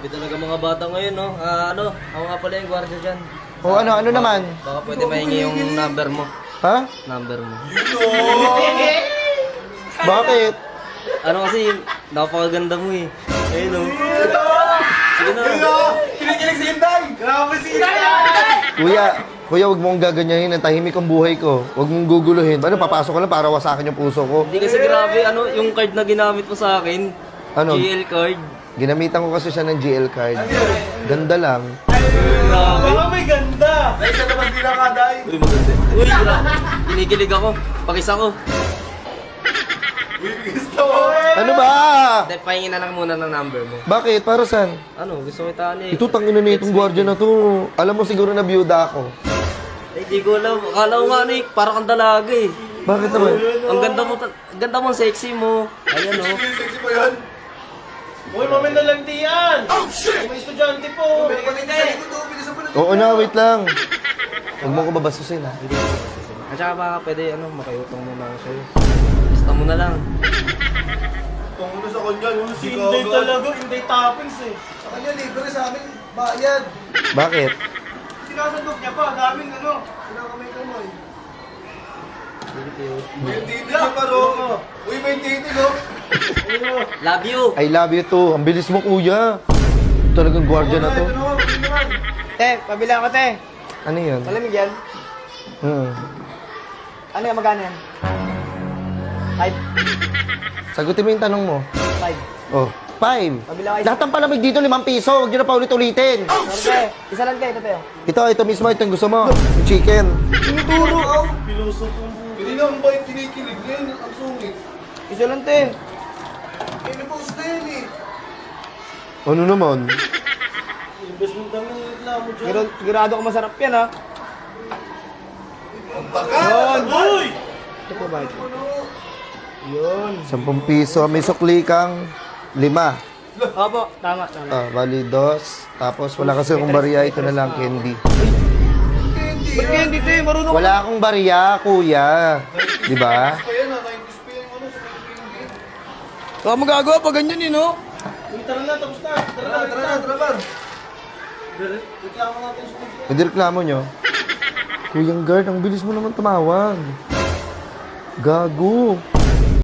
Grabe talaga mga bata ngayon, no? Ako nga pala yung gwardiya dyan. O ano naman? Baka pwede mahingi yung number mo. Ha? Number mo. Bakit? Ano kasi, napakaganda mo eh. Ayun, no? Sige na. Kinikilig si Inday! Grabe si Inday! Kuya, wag mong gaganyahin ang tahimik ang buhay ko. Wag mong guguluhin. Ano, papasok ka lang para wasakin yung puso ko. Hindi kasi grabe, yung card na ginamit mo sa akin. Ano? GL card. Ginamitan ko kasi siya ng GL card. Ganda lang. Grabe. Baka may ganda! Ay, sa labas nila ka, Day! Uy, maganda. Uy, grabe. Kinikilig ako. Pakisa ko. Uy, gusto mo! Ano ba? Hindi, pahingin na lang muna ng number mo. Bakit? Para saan? Ano, gusto ko itaan eh. Ito, tangina na itong gwardiya na to. Alam mo siguro na biyuda ako. Ay, di ko alam. Akala ko nga ano eh, parang kang dalaga eh. Bakit naman? Ang ganda mo, sexy mo. Ayan oh. Sexy ba yan? Uy, mamay na lang diyan! Oh, shit! May estudyante po! Oo na, wait lang. Huwag mo ko babasusin ha. At saka baka pwede, makiutang muna ako sa'yo. Basta mo na lang. Tungo na sa kanya, no? Si Inday talaga, Inday toppings eh. Sa kanya, libre sa amin, bayad. Bakit? Sinasandok niya pa, daming Kinakamay-kamay. May titi niya pa, Ro. Uy, may titi, no? Love you! I love you too. Ang bilis mo, kuya. Talagang gwardiya na to. Te, pabila ko te. Ano yun? Malamig yan. Ano yan, magkano yan? 5. Sagutin mo yung tanong mo. 5. Oh, 5. Pabila kayo. Lahat ng palamig dito, 5 piso. Huwag nyo na pa ulit-ulitin. Sorry, isa lang kayo, Teo. Ito mismo. Ito yung gusto mo. Yung chicken. Tinuturo, aw. Piloso po. Hindi na ang bait, kinikilig yan. Ang sungit. Isa lang, te. Eh, may post na yan, eh. Ano naman? Imbes mo dami ng reklamo dyan. Sigurado ko masarap yan, ha? Ang bakat! Yun! Uy! Ito po ba ito? Yun. 10 piso. May sukli kang 5. Opo, tama. Bali 2. Tapos wala kasi akong bariya. Ito na lang, candy. Hindi Ba't kaya hindi, te? Marunong Wala akong bariya, kuya. Di ba? pa yan, 90s pa yung sa Pilipinas. Baka magagawa pa ganyan, eh, no? Uy, tara na, tapos na. Tara, bar. Reklamo natin sa mga. Hindi reklamo nyo. Kuyang guard, ang bilis mo naman tumawag. Gago.